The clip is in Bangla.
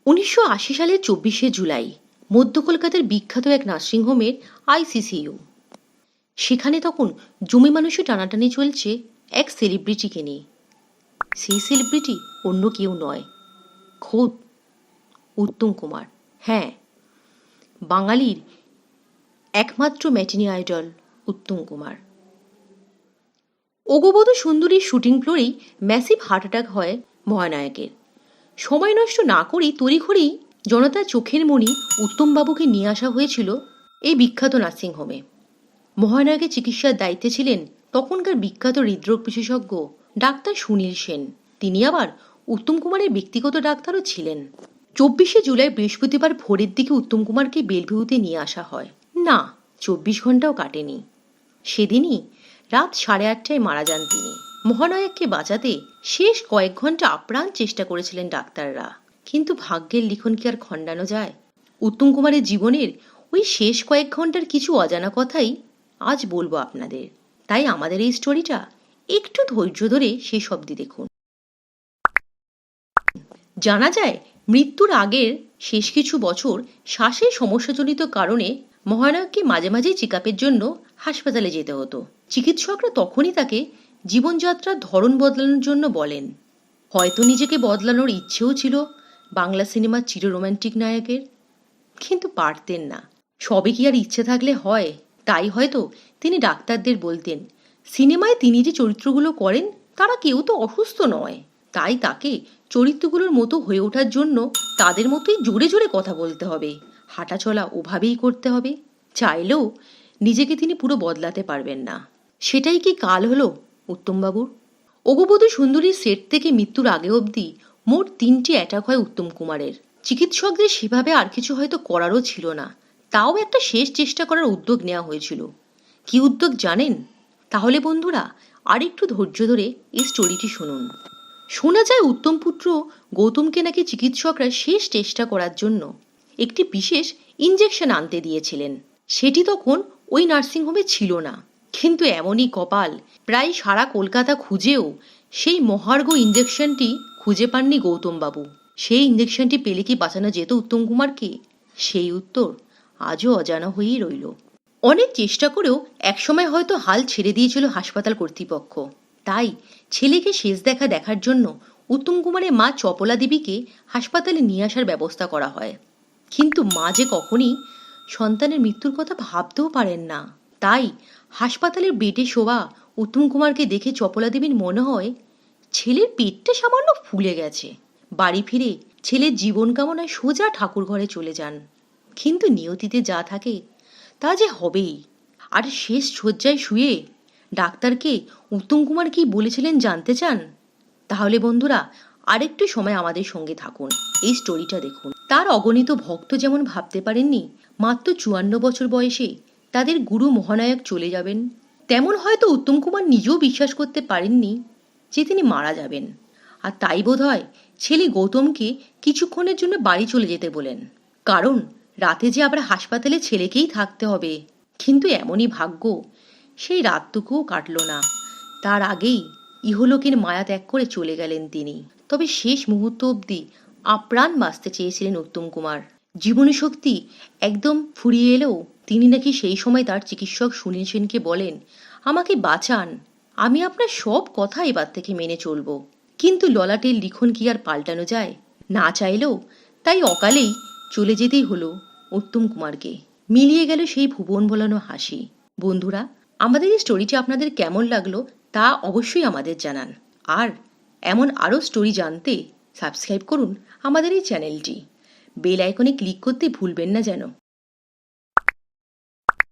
1980 সালের 24শে জুলাই মধ্য কলকাতার বিখ্যাত এক নার্সিংহোমের আইসিসিইউ। সেখানে তখন জমি মানুষে টানাটানি চলছে এক সেলিব্রিটিকে নিয়ে। সেই সেলিব্রিটি অন্য কেউ নয়, খোদ উত্তম কুমার। হ্যাঁ, বাঙালির একমাত্র ম্যাটিনি আইডল উত্তম কুমার। অগবধূ সুন্দরীর শুটিং ফ্লোরেই ম্যাসিভ হার্ট অ্যাটাক হয় মহানায়কের। সময় নষ্ট না করেই তড়িঘড়ি জনতার চোখের মণি উত্তমবাবুকে নিয়ে আসা হয়েছিল এই বিখ্যাত নার্সিংহোমে। মহানায়কের চিকিৎসার দায়িত্বে ছিলেন তখনকার বিখ্যাত হৃদরোগ বিশেষজ্ঞ ডাক্তার সুনীল সেন। তিনি আবার উত্তম কুমারের ব্যক্তিগত ডাক্তারও ছিলেন। 24শে জুলাই বৃহস্পতিবার ভোরের দিকে উত্তম কুমারকে বেলভিউতে নিয়ে আসা হয়। না, 24 ঘন্টাও কাটেনি। সেদিনই রাত 8:30টায় মারা যান তিনি। মহানায়ককে বাঁচাতে শেষ কয়েক ঘন্টা আপ্রাণ চেষ্টা করেছিলেন ডাক্তাররা, কিন্তু ভাগ্যের লিখন কি আর খণ্ডানো যায়? উত্তম কুমারের জীবনের ওই শেষ কয়েক ঘন্টার কিছু অজানা কথাই আজ বলবো আপনাদের। তাই আমাদের এই স্টোরিটা একটু ধৈর্য ধরে শেষ অবধি দেখুন। জানা যায়, মৃত্যুর আগের শেষ কিছু বছর শ্বাসের সমস্যাজনিত কারণে মহানায়ককে মাঝে মাঝেই চেকআপের জন্য হাসপাতালে যেতে হতো। চিকিৎসকরা তখনই তাকে জীবনযাত্রার ধরন বদলানোর জন্য বলেন। হয়তো নিজেকে বদলানোর ইচ্ছেও ছিল বাংলা সিনেমার চির রোম্যান্টিক নায়কের, কিন্তু পারতেন না। সবে কি আর ইচ্ছে থাকলে হয়? তাই হয়তো তিনি ডাক্তারদের বলতেন, সিনেমায় তিনি যে চরিত্রগুলো করেন তারা কেউ তো অসুস্থ নয়, তাই তাকে চরিত্রগুলোর মতো হয়ে ওঠার জন্য তাদের মতোই জোরে জোরে কথা বলতে হবে, হাঁটাচলা ওভাবেই করতে হবে। চাইলেও নিজেকে তিনি পুরো বদলাতে পারবেন না। সেটাই কি কাল হলো উত্তমবাবুর? অগবধূ সুন্দরীর সেট থেকে মৃত্যুর আগে অবধি মোট 3টি অ্যাটাক হয় উত্তম কুমারের। চিকিৎসকদের সেভাবে আর কিছু হয়তো করারও ছিল না, তাও একটা শেষ চেষ্টা করার উদ্যোগ নেওয়া হয়েছিল। কি উদ্যোগ জানেন? তাহলে বন্ধুরা আর একটু ধৈর্য ধরে এই স্টোরিটি শুনুন। শোনা যায় উত্তম পুত্র গৌতমকে নাকি চিকিৎসকরা শেষ চেষ্টা করার জন্য একটি বিশেষ ইঞ্জেকশন আনতে দিয়েছিলেন। সেটি তখন ওই নার্সিংহোমে ছিল না, কিন্তু এমনই কপাল, প্রায় সারা কলকাতা খুঁজেও সেই মহার্ঘ ইঞ্জেকশনটি খুঁজে পাননি গৌতমবাবু। সেই ইঞ্জেকশনটি পেলে কি বাঁচানো যেত উত্তম কুমারকে? সেই উত্তর আজও অজানা হয়েই রইল। অনেক চেষ্টা করেও একসময় হয়তো হাল ছেড়ে দিয়েছিল হাসপাতাল কর্তৃপক্ষ। তাই ছেলেকে শেষ দেখার জন্য উত্তম কুমারের মা চপলা দেবীকে হাসপাতালে নিয়ে আসার ব্যবস্থা করা হয়। কিন্তু মা যে কখনই সন্তানের মৃত্যুর কথা ভাবতেও পারেন না। তাই হাসপাতালের বেডে শোয়া উত্তম কুমারকে দেখে চপলা দেবীর মনে হয় ছেলের পেটটা সামান্য ফুলে গেছে। বাড়ি ফিরে ছেলের জীবন কামনায় সোজা ঠাকুর ঘরে চলে যান। কিন্তু নিয়তিতে যা থাকে তা যে হবেই। আর শেষ শয্যায় শুয়ে ডাক্তারকে উত্তম কুমার কি বলেছিলেন জানতে চান? তাহলে বন্ধুরা আরেকটু সময় আমাদের সঙ্গে থাকুন, এই স্টোরিটা দেখুন। তার অগণিত ভক্ত যেমন ভাবতে পারেননি মাত্র 54 বছর বয়সে তাদের গুরু মহানায়ক চলে যাবেন, তেমন হয়তো উত্তম কুমার নিজেও বিশ্বাস করতে পারেননি যে তিনি মারা যাবেন। আর তাই বোধহয় ছেলে গৌতমকে কিছুক্ষণের জন্য বাড়ি চলে যেতে বলেন, কারণ রাতে যে আবার হাসপাতালে ছেলেকেই থাকতে হবে। কিন্তু এমনই ভাগ্য, সেই রাতটুকুও কাটল না। তার আগেই ইহলোকের মায়া ত্যাগ করে চলে গেলেন তিনি। তবে শেষ মুহূর্ত অবধি আপ্রাণ বাঁচতে চেয়েছিলেন উত্তম কুমার। জীবনী শক্তি একদম ফুরিয়ে এলেও তিনি নাকি সেই সময় তার চিকিৎসক সুনীল সেনকে বলেন, আমাকে বাঁচান, আমি আপনার সব কথা এবার থেকে মেনে চলব। কিন্তু ললাটের লিখন কি আর পাল্টানো যায়? না চাইলেও তাই অকালেই চলে যেতেই হলো উত্তম কুমারকে। মিলিয়ে গেল সেই ভুবন ভোলানো হাসি। বন্ধুরা, আমাদের এই স্টোরিটি আপনাদের কেমন লাগলো তা অবশ্যই আমাদের জানান। আর এমন আরও স্টোরি জানতে সাবস্ক্রাইব করুন আমাদের এই চ্যানেলটি। বেল আইকনে ক্লিক করতে ভুলবেন না যেন।